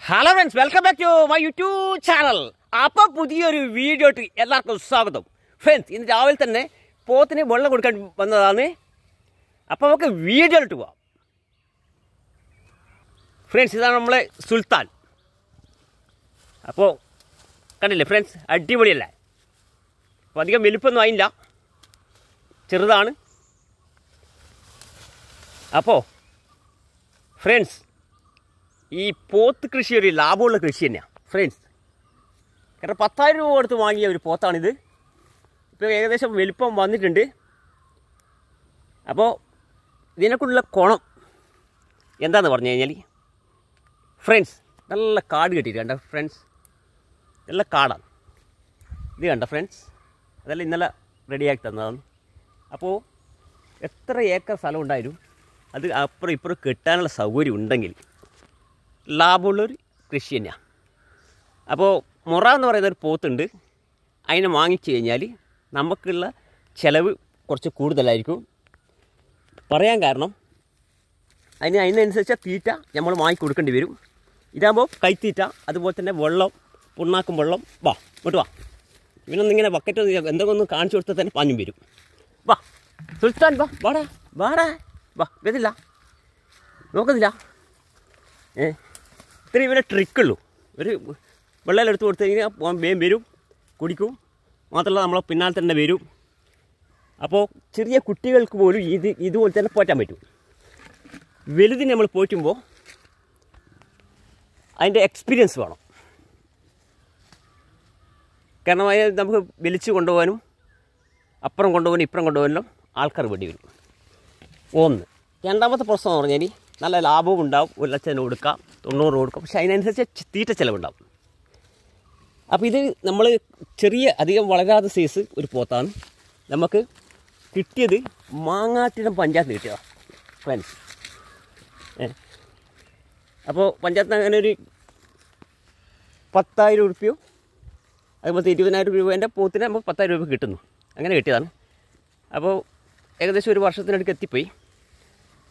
Hello friends, welcome back to my YouTube channel. അപ്പോൾ പുതിയൊരു video ഇട്ട് എല്ലാവർക്കും സ്വാഗതം. ഫ്രണ്ട്സ്, ഇന്ന് രാവിലെ തന്നെ പോത്തിന് വെള്ളം കൊടുക്കാൻ വന്നതാണ്. അപ്പോൾ നമുക്ക് വീഡിയോ ഇട്ട് പോവാം. ഫ്രണ്ട്സ്, ഇതാണ് നമ്മളെ സുൽത്താൻ. അപ്പോൾ കണ്ടില്ലേ ഫ്രണ്ട്സ്, അടിപൊളിയല്ലേ? അപ്പോൾ അധികം വലുപ്പമൊന്നും ആയില്ല, ചെറുതാണ്. അപ്പോൾ ഫ്രണ്ട്സ്, ഈ പോത്ത് കൃഷി ഒരു ലാഭമുള്ള കൃഷി തന്നെയാണ് ഫ്രണ്ട്സ്. കാരണം 10,000 രൂപ കൊടുത്ത് വാങ്ങിയ ഒരു പോത്താണിത്. ഇപ്പോൾ ഏകദേശം വലുപ്പം വന്നിട്ടുണ്ട്. അപ്പോൾ ഇതിനെക്കുള്ള ഗുണം എന്താണെന്ന് പറഞ്ഞു കഴിഞ്ഞാൽ ഫ്രണ്ട്സ്, നല്ല കാട് കെട്ടിയിട്ട് കണ്ട ഫ്രണ്ട്സ്, നല്ല കാടാണ് ഇത്. കണ്ട ഫ്രണ്ട്സ്, അതെല്ലാം ഇന്നലെ റെഡിയാക്കി തന്നതാണ്. അപ്പോൾ എത്ര ഏക്കർ സ്ഥലം ഉണ്ടായാലും അത് അപ്പുറം ഇപ്പുറം കെട്ടാനുള്ള സൗകര്യം ഉണ്ടെങ്കിൽ ലാഭമുള്ളൊരു കൃഷി തന്നെയാണ്. അപ്പോൾ മുറ എന്ന് പറയുന്നൊരു പോത്തുണ്ട്. അതിനെ വാങ്ങിച്ചു കഴിഞ്ഞാൽ നമുക്കുള്ള ചിലവ് കുറച്ച് കൂടുതലായിരിക്കും. പറയാൻ കാരണം അതിനനുസരിച്ച തീറ്റ നമ്മൾ വാങ്ങി കൊടുക്കേണ്ടി വരും. ഇതാകുമ്പോൾ കൈത്തീറ്റ, അതുപോലെ തന്നെ വെള്ളം, പുണ്ണാക്കും വെള്ളം. വാ ഇങ്ങോട്ട് വാ, ഇവനൊന്നിങ്ങനെ ബക്കറ്റ് എന്തെങ്കിലും ഒന്ന് കാണിച്ചു കൊടുത്താൽ തന്നെ പാഞ്ഞും വരും. വാ സുൽത്താൻ, വാ വാടാ വാടാ വാ. വരില്ല, നോക്കുന്നില്ല. ഇത്രയും ഇവരെ ട്രിക്കുള്ളൂ. ഒരു വെള്ളം എടുത്ത് കൊടുത്തു കഴിഞ്ഞാൽ വേഗം വരും, കുടിക്കും. മാത്രമല്ല നമ്മളെ പിന്നാലെ തന്നെ വരും. അപ്പോൾ ചെറിയ കുട്ടികൾക്ക് പോലും ഇതുപോലെ തന്നെ പോറ്റാൻ പറ്റും. വലുതിന് നമ്മൾ പോറ്റുമ്പോൾ അതിൻ്റെ എക്സ്പീരിയൻസ് വേണം. കാരണം അത് നമുക്ക് വലിച്ചു കൊണ്ടുപോകാനും അപ്പുറം കൊണ്ടുപോകാനും ഇപ്പുറം കൊണ്ടുപോകാനും ആൾക്കാർ വേണ്ടി വരും. ഒന്ന്. രണ്ടാമത്തെ പ്രശ്നം എന്ന് പറഞ്ഞാൽ നല്ല ലാഭവും ഉണ്ടാവും. 1,00,000 കൊടുക്കാം, 90 കൊടുക്കാം. പക്ഷെ അതിനനുസരിച്ച് തീറ്റ ചിലവുണ്ടാവും. അപ്പോൾ ഇത് നമ്മൾ ചെറിയ അധികം വളരാത്ത സൈസ് ഒരു പോത്താണ്. നമുക്ക് കിട്ടിയത് മാങ്ങാട്ടിടം പഞ്ചായത്ത് കിട്ടിയതാണ് ഫ്രണ്ട്സ്. അപ്പോൾ പഞ്ചായത്തിന് അങ്ങനെ ഒരു 10,000 രൂപയോ അതുപോലെ 20,000 രൂപേൻ്റെ പോത്തിന് നമുക്ക് 10,000 രൂപ കിട്ടുന്നു. അങ്ങനെ കിട്ടിയതാണ്. അപ്പോൾ ഏകദേശം ഒരു വർഷത്തിനടുക്ക് എത്തിപ്പോയി.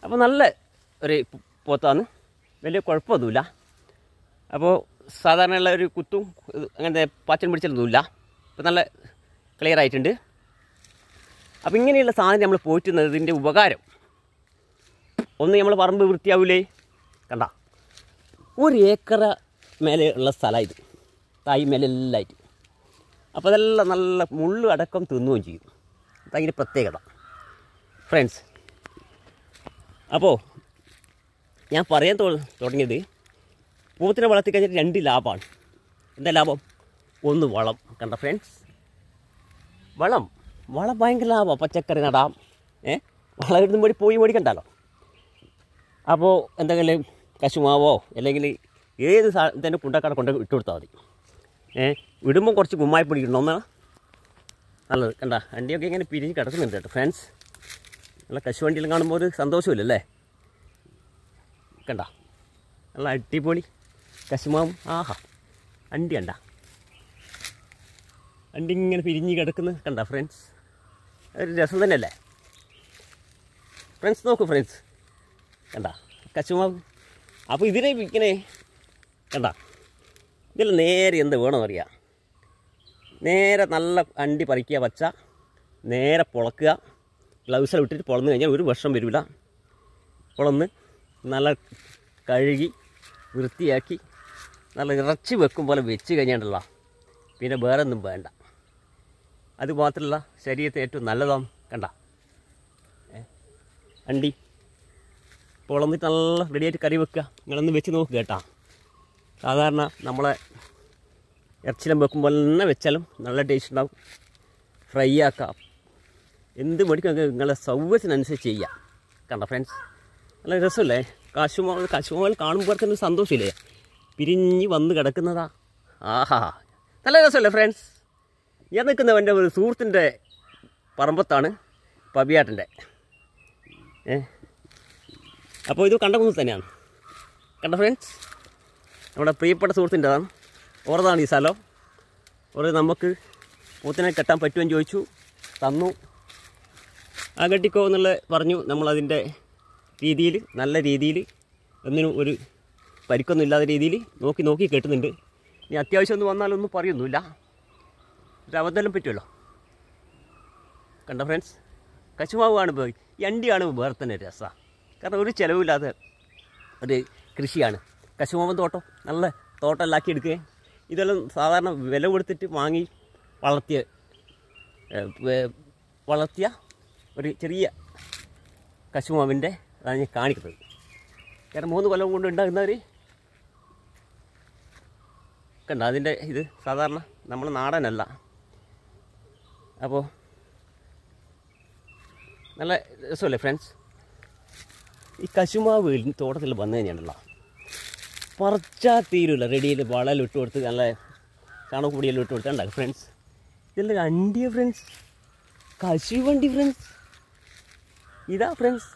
അപ്പോൾ നല്ല ഒരു പോത്താണ്, വലിയ കുഴപ്പമൊന്നുമില്ല. അപ്പോൾ സാധാരണയുള്ള ഒരു കുത്തും അങ്ങനത്തെ പാച്ചൻ പിടിച്ചൊന്നുമില്ല. അപ്പോൾ നല്ല ക്ലിയർ ആയിട്ടുണ്ട്. അപ്പോൾ ഇങ്ങനെയുള്ള സാധനം നമ്മൾ പോറ്റുന്നതിൻ്റെ ഉപകാരം ഒന്ന്, നമ്മൾ പറമ്പ് വൃത്തിയാവില്ലേ? കണ്ട 1 ഏക്കർ മേലെ ഉള്ള സ്ഥലമാണ് ഇത്, തായി മേലെ എല്ലായിട്ട്. അപ്പോൾ അതെല്ലാം നല്ല മുള്ളു അടക്കം തിന്നുകയും ചെയ്യും. അതതിൻ്റെ പ്രത്യേകത ഫ്രണ്ട്സ്. അപ്പോൾ ഞാൻ പറയാൻ തുടങ്ങിയത്, പോത്തിനെ വളർത്തി കഴിഞ്ഞാൽ 2 ലാഭമാണ്. എന്താ ലാഭം? ഒന്ന് വളം. കണ്ട ഫ്രണ്ട്സ്, വളം ഭയങ്കര ലാഭമാണ്. പച്ചക്കറി നടാം, വളം ഇടുന്ന പോയി മേടിക്കണ്ടല്ലോ. അപ്പോൾ എന്തെങ്കിലും കശുമാവോ അല്ലെങ്കിൽ ഏത് തന്നെ കുണ്ടക്കാടെ കൊണ്ട് ഇട്ട് കൊടുത്താൽ മതി. ഇടുമ്പോൾ കുറച്ച് കുമ്മായിപ്പൊടി ഇടണം, ഒന്നാണ് നല്ലത്. കണ്ട വണ്ടിയൊക്കെ ഇങ്ങനെ പിരിഞ്ഞ് കിടക്കുന്നുണ്ട് കേട്ടോ ഫ്രണ്ട്സ്. നല്ല കശുവണ്ടിയിൽ കാണുമ്പോൾ ഒരു സന്തോഷമില്ലല്ലേ? കണ്ട നല്ല അടിപൊളി കശുമാവും. ആഹാ, വണ്ടി കണ്ട, വണ്ടി ഇങ്ങനെ പിരിഞ്ഞ് കിടക്കുന്നത് കണ്ട ഫ്രണ്ട്സ്. ഒരു രസം തന്നെയല്ലേ ഫ്രണ്ട്സ്? നോക്കൂ ഫ്രണ്ട്സ്, കണ്ട കശുമാവ്. അപ്പോൾ ഇതിനെ ഇങ്ങനെ കണ്ട, ഇതിൽ നേരെ എന്ത് വേണമെന്നറിയാം. നേരെ നല്ല അണ്ടി പറിക്കുക, വച്ച നേരെ പൊളക്കുക. ഗ്ലൗസെല്ലാം ഇട്ടിട്ട് പൊളന്ന് കഴിഞ്ഞാൽ ഒരു വർഷം വരില്ല. പൊളന്ന് നല്ല കഴുകി വൃത്തിയാക്കി നല്ല ഇറച്ചി വെക്കും പോലെ വെച്ച് കഴിഞ്ഞാണ്ടല്ലോ, പിന്നെ വേറെ ഒന്നും വേണ്ട. അതുമാത്രമല്ല ശരീരത്തിന് ഏറ്റവും നല്ലതാണ്. കണ്ട അണ്ടി പൊളന്നിട്ട് നല്ല റെഡിയായിട്ട് കറി വെക്കുക. നിങ്ങളൊന്ന് വെച്ച് നോക്കുക കേട്ടോ. സാധാരണ നമ്മളെ ഇറച്ചിലും വെക്കുമ്പോൾ തന്നെ വെച്ചാലും നല്ല ടേസ്റ്റ് ഉണ്ടാവും. ഫ്രൈ ആക്കാം, എന്ത് മേടിക്കും നിങ്ങളെ സൗകര്യത്തിനനുസരിച്ച് ചെയ്യാം. കണ്ട ഫ്രണ്ട്സ്, നല്ല രസമല്ലേ? കശുമാവിൽ കാണുമ്പോൾ തന്നെ സന്തോഷമില്ലേ? പിരിഞ്ഞ് വന്ന് കിടക്കുന്നതാ. ആഹാ, നല്ല രസമല്ലേ ഫ്രണ്ട്സ്? ഞാൻ നിൽക്കുന്നത് എൻ്റെ ഒരു സുഹൃത്തിൻ്റെ പറമ്പത്താണ്, പബിയാട്ടൻ്റെ. അപ്പോൾ ഇത് കണ്ടകുന്ന് തന്നെയാണ്. കണ്ട ഫ്രണ്ട്സ്, നമ്മുടെ പ്രിയപ്പെട്ട സുഹൃത്തിൻ്റെതാണ്. ഓറതാണ് ഈ സ്ഥലം. ഒരു നമുക്ക് പോത്തിനെ കെട്ടാൻ പറ്റുമെന്ന് ചോദിച്ചു, തന്നു. ആ കെട്ടിക്കോ എന്നുള്ള പറഞ്ഞു. നമ്മളതിൻ്റെ രീതിയിൽ, നല്ല രീതിയിൽ ഒന്നിനും ഒരു പരിക്കൊന്നും ഇല്ലാത്ത രീതിയിൽ നോക്കി കെട്ടുന്നുണ്ട്. ഇനി അത്യാവശ്യം ഒന്ന് വന്നാലൊന്നും പറയൊന്നുമില്ല, ഒരു അബദ്ധമെല്ലാം പറ്റുമല്ലോ. കണ്ട ഫ്രണ്ട്സ്, കശുമാവ് കാണുമ്പോൾ ഈ അണ്ടി കാണുമ്പോൾ വേറെ തന്നെ രസമാണ്. കാരണം ഒരു ചിലവില്ലാതെ ഒരു കൃഷിയാണ് കശുമാവൻ തോട്ടം. നല്ല തോട്ടമെല്ലാം ആക്കി എടുക്കുക. ഇതെല്ലാം സാധാരണ വില കൊടുത്തിട്ട് വാങ്ങി വളർത്തിയ ഒരു ചെറിയ കശുമാവിൻ്റെ അതാണ് ഞാൻ കാണിക്കുന്നത്. കാരണം 3 കൊല്ലം കൊണ്ട് ഉണ്ടാകുന്നവർ കണ്ട അതിൻ്റെ ഇത് സാധാരണ നമ്മൾ നാടനല്ല. അപ്പോൾ നല്ല രസമല്ലേ ഫ്രണ്ട്സ്. ഈ കശുമാവ് തോട്ടത്തിൽ വന്നു കഴിഞ്ഞാണല്ലോ പറിച്ചാൽ തീരുമില്ല. റെഡിയിൽ വളമെല്ലാം ഇട്ട് കൊടുത്ത് നല്ല ചാണകപ്പൊടിയെല്ലാം ഇട്ട് കൊടുത്താൽ ഉണ്ടാകും ഫ്രണ്ട്സ്. ഇതെല്ലാം അണ്ടിയ ഫ്രണ്ട്സ്, കശുവണ്ടി ഫ്രണ്ട്സ്, ഇതാ ഫ്രണ്ട്സ്.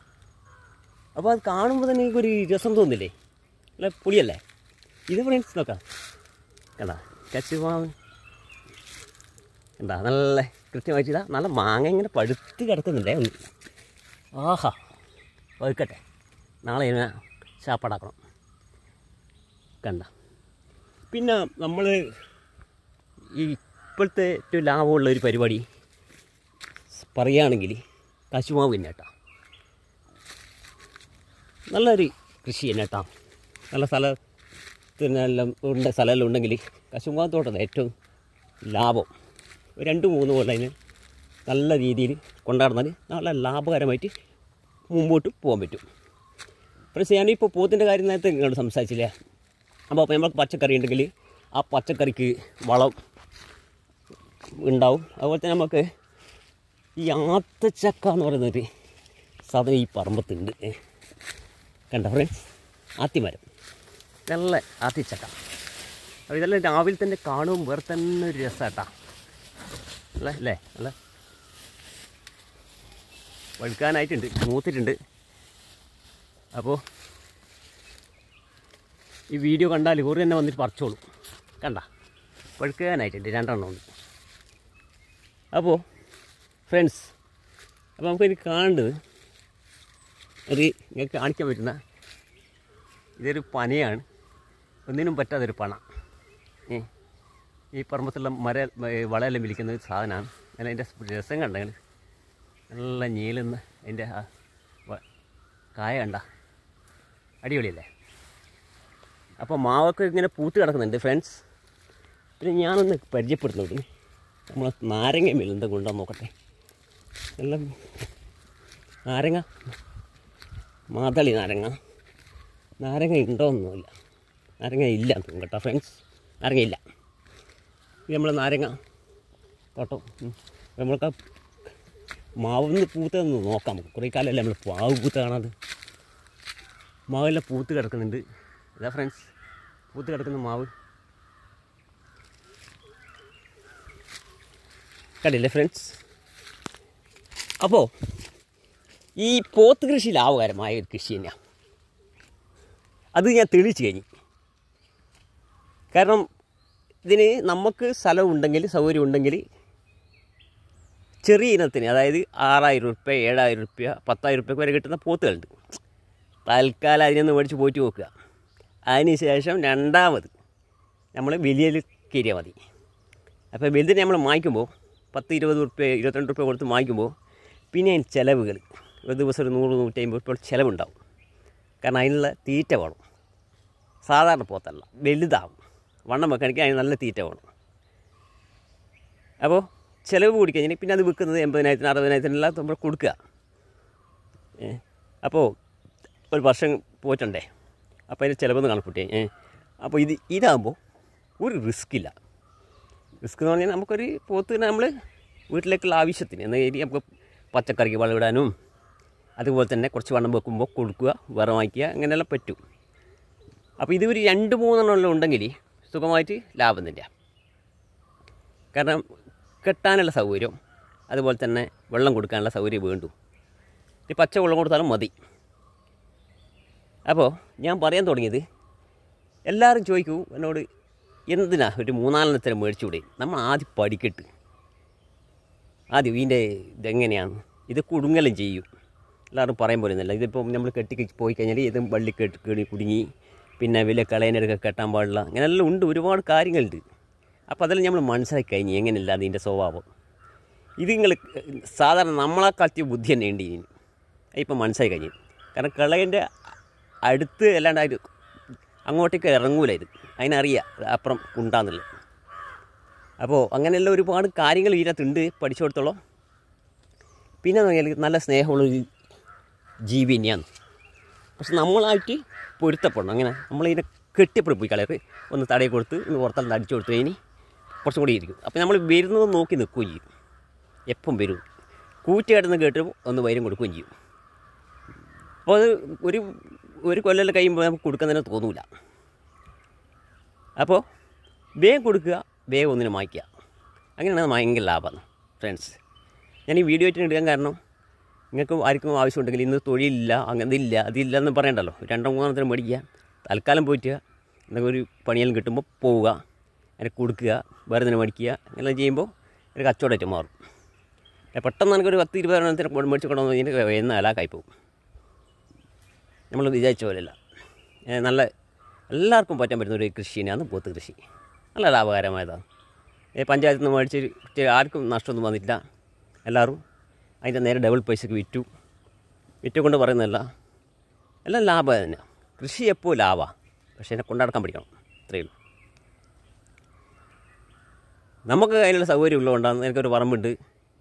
അപ്പോൾ അത് കാണുമ്പോൾ തന്നെ എനിക്കൊരു രസം തോന്നില്ലേ, അല്ല പൊളിയല്ലേ ഇത് ഫ്രണ്ട്സ്. നോക്കാം കണ്ടാ കശുമാവ് എന്താ നല്ല കൃത്യമായിട്ട് ഇതാ നല്ല മാങ്ങ ഇങ്ങനെ പഴുത്ത് കിടക്കുന്നുണ്ടേ. ഒന്ന് ആഹാ വഴുക്കട്ടെ, നാളെ ഇതിനെ ശാപ്പാടാക്കണം. കണ്ട പിന്നെ നമ്മൾ ഈ ഇപ്പോഴത്തെ ഏറ്റവും ലാഭമുള്ള ഒരു പരിപാടി പറയുകയാണെങ്കിൽ കശുമാവ് തന്നെ കേട്ടോ. നല്ലൊരു കൃഷി തന്നെ കേട്ടോ. നല്ല സ്ഥലത്തിനെല്ലാം സ്ഥലമെല്ലാം ഉണ്ടെങ്കിൽ കശുമാവ് തോട്ടം ഏറ്റവും ലാഭം. 2-3 കൊല്ലം അതിന് നല്ല രീതിയിൽ കൊണ്ടാടുന്നാൽ നല്ല ലാഭകരമായിട്ട് മുമ്പോട്ട് പോകാൻ പറ്റും. ഫ്രണ്ട്സ്, ഞാനിപ്പോൾ പോത്തിൻ്റെ കാര്യം നേരത്തെ നിങ്ങളോട് സംസാരിച്ചില്ലേ. അപ്പോൾ നമുക്ക് പച്ചക്കറി ഉണ്ടെങ്കിൽ ആ പച്ചക്കറിക്ക് വളം ഉണ്ടാവും. അതുപോലെ തന്നെ നമുക്ക് ഈ ആത്തച്ചക്ക എന്ന് പറയുന്നൊരു സാധനം ഈ പറമ്പത്തുണ്ട്. കണ്ട ഫ്രണ്ട്സ്, ആത്തിമരം, നല്ല ആത്തിച്ചക്ക. അപ്പോൾ ഇതെല്ലാം രാവിലെ തന്നെ കാണുമ്പോൾ വേറെ തന്നെ ഒരു രസമാട്ടാ അല്ലേ. നല്ല വഴുക്കാനായിട്ടുണ്ട്, മൂത്തിട്ടുണ്ട്. അപ്പോൾ ഈ വീഡിയോ കണ്ടാൽ ഒരു തന്നെ വന്നിട്ട് പറിച്ചോളും. കണ്ട പഴുക്കാനായിട്ടുണ്ട്, 2 എണ്ണം ഉണ്ട്. അപ്പോൾ ഫ്രണ്ട്സ്, അപ്പോൾ നമുക്കിത് കാണേണ്ടത് ഒരു നിങ്ങൾക്ക് കാണിക്കാൻ പറ്റുന്ന ഇതൊരു പനയാണ്. ഒന്നിനും പറ്റാത്തൊരു പന. ഈ പറമ്പത്തുള്ള വളയെല്ലാം വിളിക്കുന്ന ഒരു സാധനമാണ്. അങ്ങനെ അതിൻ്റെ രസം കണ്ടെങ്കിൽ നല്ല നീളുന്ന അതിൻ്റെ ആ കായ കണ്ട അടിപൊളിയല്ലേ. അപ്പോൾ മാവൊക്കെ ഇങ്ങനെ പൂത്ത് കിടക്കുന്നുണ്ട് ഫ്രണ്ട്സ്. പിന്നെ ഞാനൊന്ന് പരിചയപ്പെടുത്തുന്നുണ്ട്. നമ്മൾ നാരങ്ങ മെല്ലുന്നത് കൊണ്ടുവന്ന് നോക്കട്ടെ. എല്ലാം നാരങ്ങ, മാതളി നാരങ്ങ ഉണ്ടോയൊന്നുമില്ല. നാരങ്ങ ഇല്ല തോന്നും കേട്ടോ ഫ്രണ്ട്സ്, നാരങ്ങയില്ല. ഇത് നമ്മൾ നാരങ്ങ തോട്ടം. നമ്മൾക്ക് മാവിന്ന് പൂത്തൊന്ന് നോക്കാം. നമുക്ക് കുറേ കാലമല്ലേ നമ്മൾ മാവ് പൂത്ത് കാണാതെ. മാവെല്ലാം പൂത്ത് കിടക്കുന്നുണ്ട്. ഇതാ ഫ്രണ്ട്സ്, പൂത്ത് കിടക്കുന്ന മാവ് കണ്ടില്ലേ ഫ്രണ്ട്സ്. അപ്പോൾ ഈ പോത്ത് കൃഷി ലാഭകരമായ ഒരു കൃഷി തന്നെയാണ്. അത് ഞാൻ തെളിയിച്ച് കഴിഞ്ഞു. കാരണം ഇതിന് നമുക്ക് സ്ഥലമുണ്ടെങ്കിൽ, സൗകര്യം ഉണ്ടെങ്കിൽ ചെറിയ ഇനത്തിന്, അതായത് 6000 രൂപ, 7000 രൂപ, 10000 രൂപ വരെ കിട്ടുന്ന പോത്തുകളുണ്ട്. തൽക്കാലം അതിനൊന്ന് മേടിച്ച് പോയിട്ട് നോക്കുക. അതിന് ശേഷം രണ്ടാമത് നമ്മൾ വലിയ കയറിയാൽ മതി. അപ്പോൾ വലുതിനെ നമ്മൾ വാങ്ങിക്കുമ്പോൾ 10-20 രൂപ, 22 രൂപ കൊടുത്ത് വാങ്ങിക്കുമ്പോൾ പിന്നെ അതിന് ചിലവുകൾ ഒരു ദിവസം ഒരു 100-150 രൂപ ചിലവുണ്ടാവും. കാരണം അതിനുള്ള തീറ്റ വേണം. സാധാരണ പോത്തല്ല, വലുതാവും. വണ്ണം വെക്കണമെങ്കിൽ അതിന് നല്ല തീറ്റ വേണം. അപ്പോൾ ചിലവ് കൂടിക്കഴിഞ്ഞാൽ പിന്നെ അത് വിൽക്കുന്നത് 80,000 60,000 നമ്മൾ കൊടുക്കുക. അപ്പോൾ ഒരു വർഷം പോയിട്ടുണ്ടേ. അപ്പോൾ അതിന് ചിലവെന്ന് കണക്കൂട്ടി. അപ്പോൾ ഇതാകുമ്പോൾ ഒരു റിസ്ക്കില്ല. റിസ്ക് എന്ന് പറഞ്ഞാൽ നമുക്കൊരു പോത്തിന് നമ്മൾ വീട്ടിലേക്കുള്ള ആവശ്യത്തിന് എന്ന രീതി നമുക്ക് പച്ചക്കറിക്ക് വളമിടാനും അതുപോലെ തന്നെ കുറച്ച് വണ്ണം വെക്കുമ്പോൾ കൊടുക്കുക, വേറെ വാങ്ങിക്കുക, അങ്ങനെയെല്ലാം പറ്റും. അപ്പോൾ ഇത് ഒരു 2-3 എണ്ണം ഉണ്ടെങ്കിൽ സുഖമായിട്ട് ലാഭം തന്നെയ. കാരണം കെട്ടാനുള്ള സൗകര്യം, അതുപോലെ തന്നെ വെള്ളം കൊടുക്കാനുള്ള സൗകര്യം വേണ്ടു. ഈ പച്ച വെള്ളം കൊടുത്താലും മതി. അപ്പോൾ ഞാൻ പറയാൻ തുടങ്ങിയത്, എല്ലാവരും ചോദിക്കൂ എന്നോട്, എന്തിനാ ഒരു 3-4 എണ്ണത്തിന് മേടിച്ചുകൂടെ? നമ്മൾ ആദ്യം പഠിക്കട്ട്. ആദ്യം ഇതിൻ്റെ ഇതെങ്ങനെയാണ്, ഇത് കുടുങ്ങലും ചെയ്യും. എല്ലാവരും പറയാൻ പോലുന്നില്ല. ഇതിപ്പോൾ നമ്മൾ കെട്ടി പോയി കഴിഞ്ഞാൽ ഇതും വള്ളി കുടുങ്ങി പിന്നെ വലിയ കളേനൊക്കെ കെട്ടാൻ പാടില്ല, അങ്ങനെയെല്ലാം ഉണ്ട്, ഒരുപാട് കാര്യങ്ങളുണ്ട്. അപ്പോൾ അതെല്ലാം നമ്മൾ മനസ്സിലാക്കി കഴിഞ്ഞ് എങ്ങനെയല്ല അതിൻ്റെ സ്വഭാവം. ഇത് നിങ്ങൾ സാധാരണ നമ്മളെക്കാട്ടിയ ബുദ്ധി തന്നെ ഉണ്ട് ഇതിന്. ഇപ്പം മനസ്സിലാക്കി കഴിഞ്ഞു. കാരണം കളേൻ്റെ അടുത്ത് അല്ലാണ്ട് അത് അങ്ങോട്ടേക്ക് ഇറങ്ങൂല, ഇത് അതിനറിയാം അപ്പുറം ഉണ്ടാകുന്നുള്ളത്. അപ്പോൾ അങ്ങനെയുള്ള ഒരുപാട് കാര്യങ്ങൾ ഇതിനകത്തുണ്ട് പഠിച്ചു കൊടുത്തോളം. പിന്നെ നോക്കിയാൽ നല്ല സ്നേഹമുള്ളൊരു ജീവി തന്നെയാണ്. പക്ഷെ നമ്മളായിട്ട് പൊരുത്തപ്പെടണം. അങ്ങനെ നമ്മളിതിനെ കെട്ടിപ്പിടി പോയി കളയർ ഒന്ന് തടയിൽ കൊടുത്ത് ഒന്ന് പുറത്തെല്ലാം അടിച്ചു കൊടുത്തു കഴിഞ്ഞ് കുറച്ചും കൂടി ഇരിക്കും. അപ്പോൾ നമ്മൾ വരുന്നത് നോക്കി നിൽക്കുകയും ചെയ്യും. എപ്പം വരും കൂറ്റുകെട്ടുന്ന കേട്ട് ഒന്ന് വൈരം കൊടുക്കുകയും ചെയ്യും. അപ്പോൾ അത് ഒരു കൊല്ലം കഴിയുമ്പോൾ നമുക്ക് കൊടുക്കാൻ തന്നെ തോന്നില്ല. അപ്പോൾ വേഗം കൊടുക്കുക, വേഗം ഒന്നിനെ മായ്ക്കുക. അങ്ങനെയാണ് ഭയങ്കര ലാഭമാണ് ഫ്രണ്ട്സ്. ഞാൻ ഈ വീഡിയോ ആയിട്ട് എടുക്കാൻ കാരണം നിങ്ങൾക്ക് ആർക്കും ആവശ്യമുണ്ടെങ്കിൽ ഇന്ന് തൊഴിലില്ല, അങ്ങനെ ഇല്ല, അതില്ല എന്ന് പറയണ്ടല്ലോ. 2-3 മേടിക്കുക, തൽക്കാലം പോയിട്ട് എന്തെങ്കിലും ഒരു പണിയെല്ലാം കിട്ടുമ്പോൾ പോവുക, അതിനെ കൊടുക്കുക, വേറെ തന്നെ മേടിക്കുക. അങ്ങനെ ചെയ്യുമ്പോൾ ഒരു കച്ചവടമായിട്ട് മാറും. പെട്ടെന്ന് എനിക്കൊരു 10-20 മേടിച്ച് കൊണ്ടുവന്ന് കഴിഞ്ഞാൽ എന്ന അലാക്കായി പോകും. നമ്മൾ വിചാരിച്ച പോലെയല്ല. നല്ല എല്ലാവർക്കും പറ്റാൻ പറ്റുന്ന ഒരു കൃഷി തന്നെയാണ് പോത്ത് കൃഷി. നല്ല ലാഭകരമായതാണ്. പഞ്ചായത്തിൽ നിന്ന് മേടിച്ച് ആർക്കും നഷ്ടമൊന്നും വന്നിട്ടില്ല. എല്ലാവരും അതിൻ്റെ നേരെ ഡബിൾ പൈസക്ക് വിറ്റ് കൊണ്ട് പറയുന്നതല്ല, എല്ലാം ലാഭം തന്നെ. കൃഷി എപ്പോൾ ലാഭമാണ്, പക്ഷേ എന്നെ കൊണ്ടടക്കാൻ പഠിക്കണം, ഇത്രയേ ഉള്ളൂ. നമുക്ക് അതിനുള്ള സൗകര്യം ഉള്ളതുകൊണ്ടാണ്. എനിക്കൊരു പറമ്പുണ്ട്.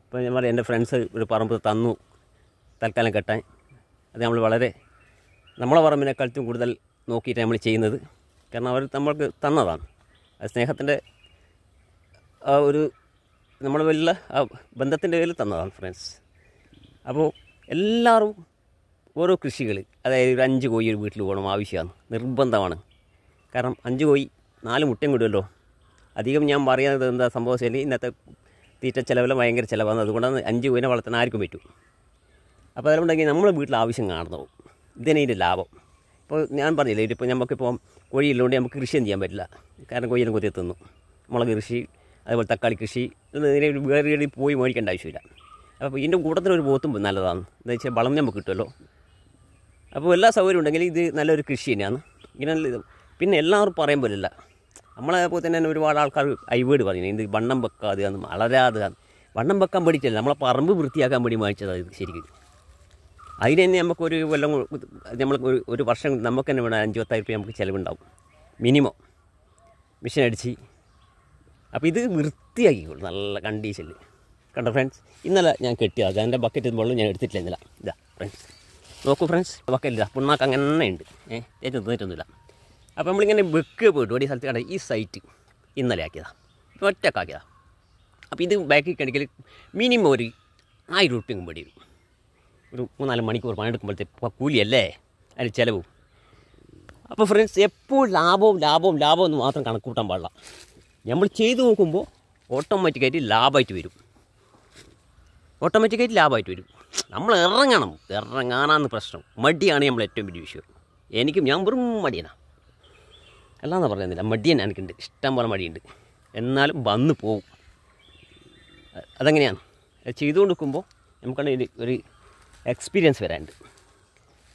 ഇപ്പോൾ ഞാൻ പറയാം, എൻ്റെ ഫ്രണ്ട്സ് ഒരു പറമ്പ് തന്നു തൽക്കാലം കെട്ടാൻ. അത് നമ്മൾ വളരെ നമ്മളെ പറമ്പിനെക്കാളും കൂടുതൽ നോക്കിയിട്ട് നമ്മൾ ചെയ്യുന്നത്. കാരണം അവർ നമ്മൾക്ക് തന്നതാണ്. അത് സ്നേഹത്തിൻ്റെ ഒരു നമ്മൾ വലിയ ബന്ധത്തിൻ്റെ പേരിൽ തന്നതാണ് ഫ്രണ്ട്സ്. അപ്പോൾ എല്ലാവരും ഓരോ കൃഷികൾ, അതായത് ഒരു 5 കോഴി ഒരു വീട്ടിൽ പോകണം, ആവശ്യമാണ്, നിർബന്ധമാണ്. കാരണം 5 കോഴി 4 മുട്ടയും കിട്ടുമല്ലോ. അധികം ഞാൻ പറയുന്നത് എന്താ സംഭവം ശരി, ഇന്നത്തെ തീറ്റ ചിലവെല്ലാം ഭയങ്കര ചിലവാണ്. അതുകൊണ്ടാണ് 5 കോഴിനെ വളർത്താൻ ആർക്കും പറ്റും. അപ്പോൾ അതുകൊണ്ടെങ്കിൽ നമ്മളെ വീട്ടിൽ ആവശ്യം കാണുന്നു. ഇതന്നെ ഇതിൻ്റെ ലാഭം. ഇപ്പോൾ ഞാൻ പറഞ്ഞില്ലേ, ഇതിപ്പോൾ നമുക്കിപ്പോൾ കോഴിയില്ലോണ്ട് നമുക്ക് കൃഷി ചെയ്യാൻ പറ്റില്ല. കാരണം കോഴിയെല്ലാം കൊത്തി തിന്നു. മുളക് കൃഷി, അതുപോലെ തക്കാളി കൃഷി, ഇതിനെ വേറെ പോയി മേടിക്കേണ്ട ആവശ്യമില്ല. അപ്പോൾ ഇതിൻ്റെ കൂട്ടത്തിലൊരു പോത്തും നല്ലതാണ്. എന്താ വെച്ചാൽ വളം നമുക്ക് കിട്ടുമല്ലോ. അപ്പോൾ എല്ലാ സൗകര്യം ഉണ്ടെങ്കിൽ ഇത് നല്ലൊരു കൃഷി തന്നെയാണ്. ഇങ്ങനെ പിന്നെ എല്ലാവരും പറയാൻ പോലില്ല. നമ്മളെപ്പോലെ തന്നെ ഒരുപാട് ആൾക്കാർ ഐവേഡ് പറയുന്നത് ഇത് വണ്ണം വെക്കാതെ വളരാതെ. വണ്ണം വെക്കാൻ വേണ്ടിയിട്ടല്ല, നമ്മളെ പറമ്പ് വൃത്തിയാക്കാൻ വേണ്ടി മേടിച്ചതാണ് ഇത് ശരിക്കും. അതിന് തന്നെ നമുക്കൊരു കൊല്ലം, നമ്മൾ ഒരു വർഷം നമുക്ക് തന്നെ വേണം 5-10,000 രൂപ നമുക്ക് ചിലവുണ്ടാവും മിനിമം മെഷീൻ അടിച്ച്. അപ്പോൾ ഇത് വൃത്തിയാക്കിക്കോളൂ നല്ല കണ്ടീഷനിൽ. കണ്ടോ ഫ്രണ്ട്സ്, ഇന്നലെ ഞാൻ കെട്ടിയത് എൻ്റെ ബക്കറ്റ് വെള്ളം ഞാൻ എടുത്തിട്ടില്ല ഇന്നലെ. ഇതാ ഫ്രണ്ട്സ്, നോക്കൂ ഫ്രണ്ട്സ്, ബക്കറ്റില്ല, പുണ്ണാക്ക് അങ്ങനെ ഉണ്ട്, ഏറ്റവും തിന്നിട്ടൊന്നുമില്ല. അപ്പോൾ നമ്മളിങ്ങനെ വെക്കുക പോയിട്ട് ഒരു സ്ഥലത്ത് കണ്ട ഈ സൈറ്റ് ഇന്നലെ ആക്കിയതാണ്, ഒറ്റക്കാക്കിയതാണ്. അപ്പോൾ ഇത് ബാക്കിൽ കണിക്കൽ മിനിമം ഒരു 1000 രൂപയും വേണ്ടി വരും. ഒരു 3-4 മണിക്കൂർ പണിയെടുക്കുമ്പോഴത്തെ കൂലിയല്ലേ അതിന് ചിലവും. അപ്പോൾ ഫ്രണ്ട്സ്, എപ്പോൾ ലാഭവും എന്ന് മാത്രം കണക്ക് കൂട്ടാൻ പാടില്ല. നമ്മൾ ചെയ്ത് നോക്കുമ്പോൾ ഓട്ടോമാറ്റിക്കായിട്ട് ലാഭമായിട്ട് വരും. നമ്മൾ ഇറങ്ങാനാണ് പ്രശ്നം. മടിയാണ് നമ്മൾ ഏറ്റവും വലിയ വിഷയം. ഞാൻ വെറും മടിയനാണ്, അല്ലാന്ന് പറയുന്നില്ല, മടിയൻ എനിക്കുണ്ട്, ഇഷ്ടം പോലെ മടിയുണ്ട്. എന്നാലും വന്ന് പോവും. അതങ്ങനെയാണ്. ചെയ്തുകൊണ്ട് നിൽക്കുമ്പോൾ നമുക്കാണെങ്കിൽ ഒരു എക്സ്പീരിയൻസ് വരാനുണ്ട്.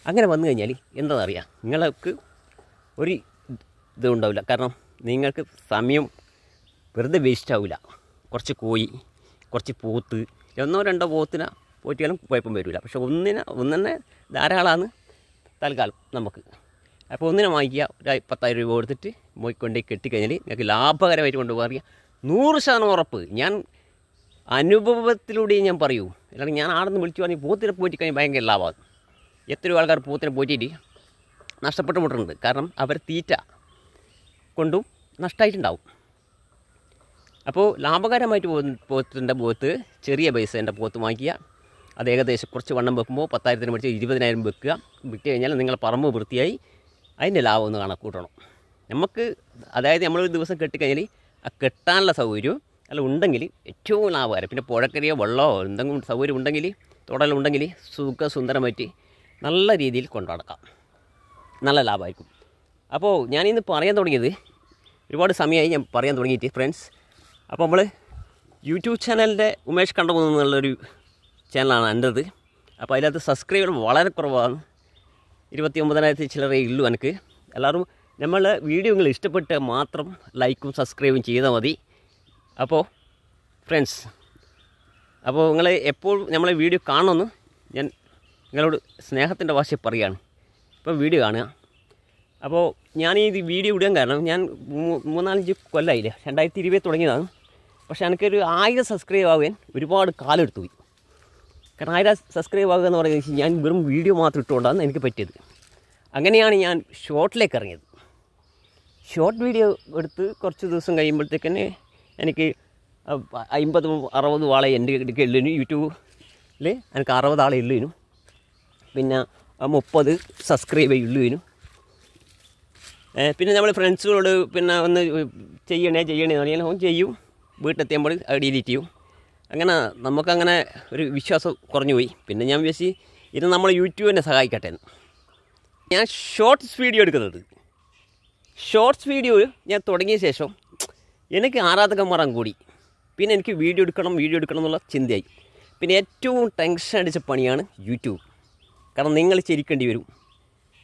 അങ്ങനെ വന്നു കഴിഞ്ഞാൽ എന്താണെന്നറിയാം, നിങ്ങൾക്ക് ഒരു ഇതുണ്ടാവില്ല. കാരണം നിങ്ങൾക്ക് സമയം വെറുതെ വേസ്റ്റ് ആവില്ല. കുറച്ച് കോഴി, കുറച്ച് പോത്ത്, 1-2 പോത്തിനെ പോറ്റിയാലും കുഴപ്പം വരില്ല. പക്ഷെ ഒന്നെന്നെ ധാരാളമാണ് തൽക്കാലം നമുക്ക്. അപ്പോൾ ഒന്നിനെ വാങ്ങിക്കുക, ഒരു 10,000 രൂപ കൊടുത്തിട്ട് കൊണ്ടുപോയി കെട്ടിക്കഴിഞ്ഞാൽ നിങ്ങൾക്ക് ലാഭകരമായിട്ട് കൊണ്ടുപോകാറിയ 100% ഉറപ്പ്. ഞാൻ അനുഭവത്തിലൂടെ ഞാൻ പറയൂ. അല്ലെങ്കിൽ ഞാൻ ആടെ നിന്ന് വിളിച്ചു പറഞ്ഞാൽ പോത്തിനെ പോറ്റിക്കഴിഞ്ഞാൽ ഭയങ്കര ലാഭമാണ്. എത്രയോ ആൾക്കാർ പോത്തിനെ പോറ്റിയിട്ട് നഷ്ടപ്പെട്ടിട്ടുണ്ട്. കാരണം അവർ തീറ്റ കൊണ്ടും നഷ്ടമായിട്ടുണ്ടാവും. അപ്പോൾ ലാഭകരമായിട്ട് പോത്ത് ചെറിയ പൈസ എൻ്റെ പോത്ത് വാങ്ങിക്കുക. അത് ഏകദേശം കുറച്ച് വണ്ണം വെക്കുമ്പോൾ 10,000 മേടിച്ച് 20,000 വെക്കുക. വിറ്റ് കഴിഞ്ഞാൽ നിങ്ങളെ പറമ്പ് വൃത്തിയായി അതിൻ്റെ ലാഭം ഒന്ന് കണക്കൂട്ടണം. നമുക്ക് അതായത് നമ്മളൊരു ദിവസം കെട്ടിക്കഴിഞ്ഞാൽ ആ കെട്ടാനുള്ള സൗകര്യം അല്ല ഉണ്ടെങ്കിൽ ഏറ്റവും ലാഭകരം. പിന്നെ പുഴക്കരയോ വെള്ളമോ എന്തെങ്കിലും സൗകര്യം ഉണ്ടെങ്കിൽ, തുടലുണ്ടെങ്കിൽ സുന്ദരമായിട്ട് നല്ല രീതിയിൽ കൊണ്ടുനടക്കാം. നല്ല ലാഭമായിരിക്കും. അപ്പോൾ ഞാനിന്ന് പറയാൻ തുടങ്ങിയത് ഒരുപാട് സമയമായി ഞാൻ പറയാൻ തുടങ്ങിയിട്ട് ഫ്രണ്ട്സ്. അപ്പോൾ നമ്മൾ യൂട്യൂബ് ചാനലിൻ്റെ ഉമേഷ് കണ്ടമുന്ന് എന്നുള്ളൊരു ചാനലാണ് എൻ്റെത്. അപ്പോൾ അതിനകത്ത് സബ്സ്ക്രൈബർ വളരെ കുറവാണ്. 29,000 ചില്ലറേ ഉള്ളൂ എനിക്ക്. എല്ലാവരും നമ്മളെ വീഡിയോ നിങ്ങൾ ഇഷ്ടപ്പെട്ട് മാത്രം ലൈക്കും സബ്സ്ക്രൈബും ചെയ്താൽ മതി. അപ്പോൾ ഫ്രണ്ട്സ്, അപ്പോൾ നിങ്ങൾ എപ്പോൾ നമ്മളെ വീഡിയോ കാണുമെന്ന് ഞാൻ നിങ്ങളോട് സ്നേഹത്തിൻ്റെ ഭാഷ പറയുകയാണ്. ഇപ്പോൾ വീഡിയോ കാണുക. അപ്പോൾ ഞാൻ ഈ വീഡിയോ ഇടാൻ കാരണം ഞാൻ 3-4 കൊല്ലമായില്ലേ, 2020 തുടങ്ങിയതാണ്. പക്ഷേ എനിക്കൊരു 1000 സബ്സ്ക്രൈബ് ആകാൻ ഒരുപാട് കാലം എടുത്തു പോയി. കാരണം 1000 സബ്സ്ക്രൈബ് ആകുക എന്ന് പറയുന്നത് ഞാൻ വെറും വീഡിയോ മാത്രം ഇട്ടുകൊണ്ടാണ് എനിക്ക് പറ്റിയത്. അങ്ങനെയാണ് ഞാൻ ഷോർട്ടിലേക്ക് ഇറങ്ങിയത്. ഷോർട്ട് വീഡിയോ എടുത്ത് കുറച്ച് ദിവസം കഴിയുമ്പോഴത്തേക്കന്നെ എനിക്ക് 50-60 ആളെ എൻ്റെ ഇടയ്ക്ക് ഉള്ളതിനും യൂട്യൂബിൽ എനിക്ക് 60 ആളെ ഉള്ളതിനും പിന്നെ 30 സബ്സ്ക്രൈബ് ഉള്ളതിനും പിന്നെ നമ്മൾ ഫ്രണ്ട്സുകളോട് പിന്നെ ഒന്ന് ചെയ്യണേ എന്ന് പറഞ്ഞാൽ അവൻ ചെയ്യും. വീട്ടിലെത്തിയുമ്പോൾ ഡിലീറ്റ് ചെയ്യും. അങ്ങനെ നമുക്കങ്ങനെ ഒരു വിശ്വാസം കുറഞ്ഞു പോയി. പിന്നെ ഞാൻ വിചാരിച്ച് ഇത് നമ്മൾ യൂട്യൂബിനെ സഹായിക്കട്ടെ എന്ന്. ഞാൻ ഷോർട്ട്സ് വീഡിയോ എടുക്കുന്നത്. ഷോർട്ട്സ് വീഡിയോ ഞാൻ തുടങ്ങിയ ശേഷം എനിക്ക് ആരാധകന്മാർ കൂടി. പിന്നെ എനിക്ക് വീഡിയോ എടുക്കണം എന്നുള്ള ചിന്തയായി. പിന്നെ ഏറ്റവും ടെൻഷൻ അടിച്ച പണിയാണ് യൂട്യൂബ്. കാരണം നിങ്ങൾ ചിരിക്കേണ്ടി വരും,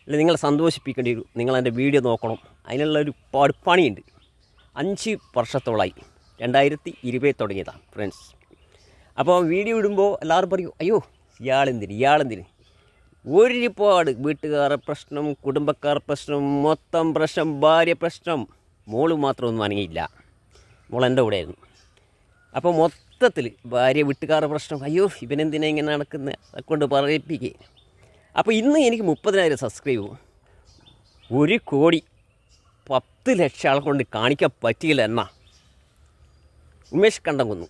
അല്ലെങ്കിൽ നിങ്ങളെ സന്തോഷിപ്പിക്കേണ്ടി വരും, നിങ്ങളെൻ്റെ വീഡിയോ നോക്കണം. അതിനുള്ള ഒരുപാട് പണിയുണ്ട്. 5 വർഷത്തോളമായി, 2020 തുടങ്ങിയതാണ് ഫ്രണ്ട്സ്. അപ്പോൾ വീഡിയോ ഇടുമ്പോൾ എല്ലാവരും പറയും, അയ്യോ ഇയാളെന്തിന് ഒരുപാട് വീട്ടുകാരുടെ പ്രശ്നം, കുടുംബക്കാരുടെ പ്രശ്നം, മൊത്തം പ്രശ്നം, ഭാര്യ പ്രശ്നം. മോള് മാത്രമൊന്നും അനങ്ങിയില്ല, മോളെൻ്റെ കൂടെ ആയിരുന്നു. അപ്പോൾ മൊത്തത്തിൽ ഭാര്യ വീട്ടുകാരുടെ പ്രശ്നം, അയ്യോ ഇവനെന്തിനാ ഇങ്ങനെ നടക്കുന്നത്, അതുകൊണ്ട് പറയിപ്പിക്കുക. അപ്പോൾ ഇന്ന് എനിക്ക് 30,000 സബ്സ്ക്രൈബ്, 1 കോടി 10 ലക്ഷം ആളെ കൊണ്ട് കാണിക്കാൻ പറ്റിയില്ല എന്നാ ഉമേഷ് കണ്ടംകുന്ന്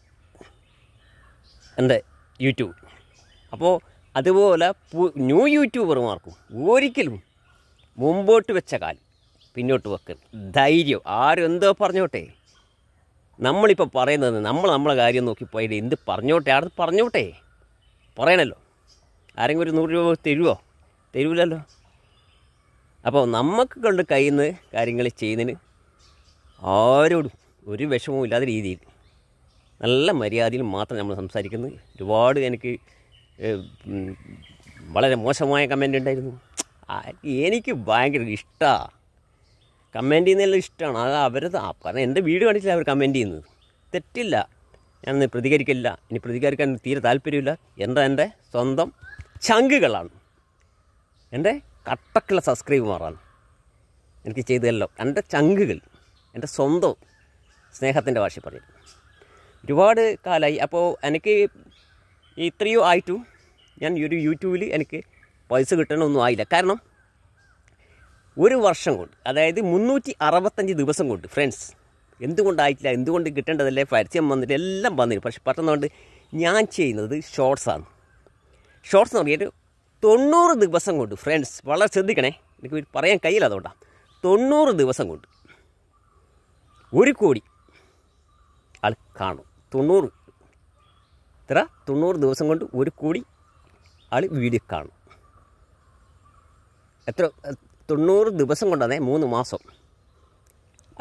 എൻ്റെ യൂട്യൂബ്. അപ്പോൾ അതുപോലെ ന്യൂ യൂട്യൂബർമാർക്കും ഒരിക്കലും മുമ്പോട്ട് വെച്ച കാലം പിന്നോട്ട് വെക്കരുത്. ധൈര്യം, ആരും എന്തോ പറഞ്ഞോട്ടെ, നമ്മളിപ്പോൾ പറയുന്നത് നമ്മളെ കാര്യം നോക്കി പോയിട്ട് എന്ത് പറഞ്ഞോട്ടെ, അത് പറഞ്ഞോട്ടെ, പറയണല്ലോ. ആരെങ്കിലും ഒരു 100 രൂപ തരുമല്ലോ. അപ്പോൾ നമുക്ക് കൊണ്ട് കയ്യിൽ നിന്ന് കാര്യങ്ങൾ ചെയ്യുന്നതിന് ആരോടും ഒരു വിഷമവും ഇല്ലാത്ത രീതിയിൽ നല്ല മര്യാദയിൽ മാത്രം നമ്മൾ സംസാരിക്കുന്നത്. ഒരുപാട് എനിക്ക് വളരെ മോശമായ കമൻ്റ് ഉണ്ടായിരുന്നു. എനിക്ക് ഭയങ്കര ഇഷ്ടമാണ് കമൻറ്റ് ചെയ്യുന്നതെല്ലാം ഇഷ്ടമാണ്. അത് അവരത് കാരണം എൻ്റെ വീഡിയോ കണ്ടിട്ടില്ല അവർ കമൻറ്റ് ചെയ്യുന്നത്. തെറ്റില്ല, ഞാനൊന്ന് പ്രതികരിക്കില്ല. ഇനി പ്രതികരിക്കാൻ തീരെ താല്പര്യമില്ല. എൻ്റെ സ്വന്തം ചങ്കുകളാണ്, എൻ്റെ കട്ടക്കുള്ള സബ്സ്ക്രൈബർമാരാണ് എനിക്ക് ചെയ്തതെല്ലാം. എൻ്റെ ചങ്കുകൾ, എൻ്റെ സ്വന്തം സ്നേഹത്തിൻ്റെ ഭാഷ പറയും. ഒരുപാട് കാലമായി. അപ്പോൾ എനിക്ക് ഇത്രയോ ആയിട്ടും ഞാൻ ഈ ഒരു യൂട്യൂബിൽ എനിക്ക് പൈസ കിട്ടണമൊന്നും ആയില്ല. കാരണം 1 വർഷം കൊണ്ട്, അതായത് 365 ദിവസം കൊണ്ട് ഫ്രണ്ട്സ്, എന്തുകൊണ്ടായിട്ടില്ല, എന്തുകൊണ്ട് കിട്ടേണ്ടതല്ലേ, പരസ്യം വന്നിട്ട് എല്ലാം വന്നിട്ട്. പക്ഷെ പെട്ടെന്നുകൊണ്ട് ഞാൻ ചെയ്യുന്നത് ഷോർട്സാണ്. ഷോർട്സ് എന്ന് പറഞ്ഞിട്ട് 90 ദിവസം കൊണ്ട് ഫ്രണ്ട്സ്, വളരെ ശ്രദ്ധിക്കണേ, എനിക്ക് പറയാൻ കഴിയില്ല. അതുകൊണ്ടാണ് 90 ദിവസം കൊണ്ട് 1 കോടി ആൾ കാണും. 90 ദിവസം കൊണ്ട് 1 കോടി ആൾ വീഡിയോ കാണും. എത്ര 90 ദിവസം കൊണ്ടാണേ, 3 മാസം.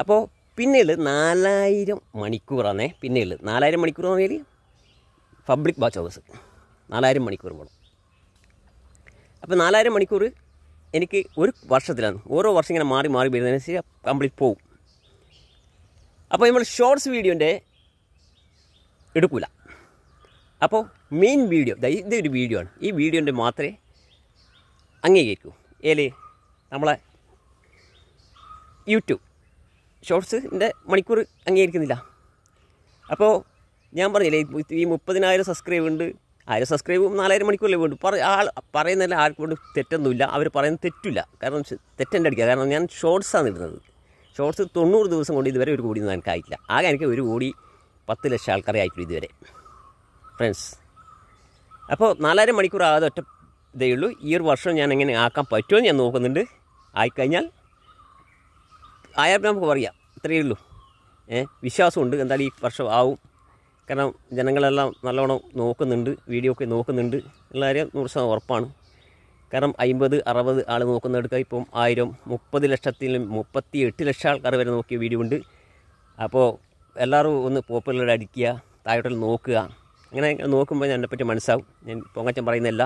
അപ്പോൾ പിന്നെയുള്ള 4000 മണിക്കൂറാണേ. പിന്നെയുള്ള 4000 മണിക്കൂർ എന്ന് പറഞ്ഞാൽ പബ്ലിക് വാച്ച് ഹവേഴ്സ് 4000 മണിക്കൂർ വേണം. അപ്പോൾ 4000 മണിക്കൂർ എനിക്ക് 1 വർഷത്തിലാണ്. ഓരോ വർഷം ഇങ്ങനെ മാറി വരുന്നതിനനുസരിച്ച് കംപ്ലീറ്റ് പോകും. അപ്പോൾ നമ്മൾ ഷോർട്സ് വീഡിയോൻ്റെ എടുക്കില്ല. അപ്പോൾ മെയിൻ വീഡിയോ, ഇതൊരു വീഡിയോ ആണ്. ഈ വീഡിയോൻ്റെ മാത്രമേ അംഗീകരിക്കൂ. നമ്മളെ യൂട്യൂബ് ഷോർട്സിൻ്റെ മണിക്കൂർ അംഗീകരിക്കുന്നില്ല. അപ്പോൾ ഞാൻ പറഞ്ഞില്ലേ, ഈ 30,000 സബ്സ്ക്രൈബ് ഉണ്ട്. 1000 സബ്സ്ക്രൈബും 4000 മണിക്കൂറിലേ വേണ്ടു. പറയുന്നതിൽ ആർക്കും കൊണ്ട് തെറ്റൊന്നുമില്ല. അവർ പറയുന്നത് തെറ്റില്ല. കാരണം തെറ്റെൻ്റെ അടിക്കുക. കാരണം ഞാൻ ഷോർട്സാണ് ഇടുന്നത്. ഷോർട്സ് 90 ദിവസം കൊണ്ട് ഇതുവരെ 1 കോടി എനിക്കായിട്ടില്ല. ആകെ എനിക്ക് 1 കോടി 10 ലക്ഷം ആൾക്കാരെ ആയിട്ടുള്ളൂ ഇതുവരെ ഫ്രണ്ട്സ്. അപ്പോൾ 4000 മണിക്കൂർ ആകാതെ ഒറ്റ ഇതേ ഉള്ളൂ. ഈ ഒരു വർഷം ഞാൻ എങ്ങനെ ആക്കാൻ പറ്റുമോ ഞാൻ നോക്കുന്നുണ്ട്. ആയിക്കഴിഞ്ഞാൽ നമുക്ക് പറയാം, ഇത്രയേ ഉള്ളൂ. വിശ്വാസമുണ്ട് എന്തായാലും ഈ വർഷം ആവും. കാരണം ജനങ്ങളെല്ലാം നല്ലോണം നോക്കുന്നുണ്ട്, വീഡിയോ ഒക്കെ നോക്കുന്നുണ്ട്. എല്ലാവരും 100% ഉറപ്പാണ്. കാരണം 50-60 ആൾ നോക്കുന്നെടുക്കുക. ഇപ്പം 1000 30 ലക്ഷത്തിലും 38 ലക്ഷം ആൾക്കാർ വരെ നോക്കിയ വീഡിയോ ഉണ്ട്. അപ്പോൾ എല്ലാവരും ഒന്ന് പോപ്പുലർ അടിക്കുക, താഴോട്ട് നോക്കുക. അങ്ങനെ നോക്കുമ്പോൾ ഞാൻ എന്നെപ്പറ്റി മനസ്സാവും. ഞാൻ പൊങ്ങച്ചൻ പറയുന്നില്ല,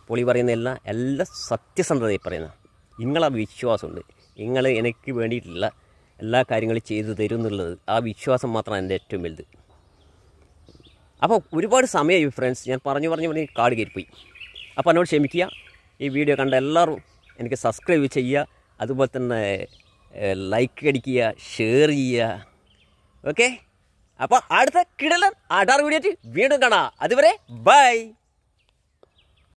പൊളി പറയുന്നില്ല, എല്ലാം സത്യസന്ധതയിൽ പറയുന്ന നിങ്ങളെ വിശ്വാസമുണ്ട്. നിങ്ങൾ എനിക്ക് വേണ്ടിയിട്ടുള്ള എല്ലാ കാര്യങ്ങളും ചെയ്തു തരും എന്നുള്ളത് ആ വിശ്വാസം മാത്രമാണ് എൻ്റെ ഏറ്റവും വലുത്. അപ്പോൾ ഒരുപാട് സമയമായി ഫ്രണ്ട്സ്, ഞാൻ പറഞ്ഞ് കാട് കയറിപ്പോയി. അപ്പോൾ എന്നോട് ക്ഷമിക്കുക. ഈ വീഡിയോ കണ്ട എല്ലാവരും എനിക്ക് സബ്സ്ക്രൈബ് ചെയ്യുക, അതുപോലെ തന്നെ ലൈക്ക് അടിക്കുക, ഷെയർ ചെയ്യുക. ഓക്കെ, അപ്പോൾ അടുത്ത കിടലൻ അടാർ വീഡിയോ വീണ്ടും കാണാം. അതുവരെ ബൈ.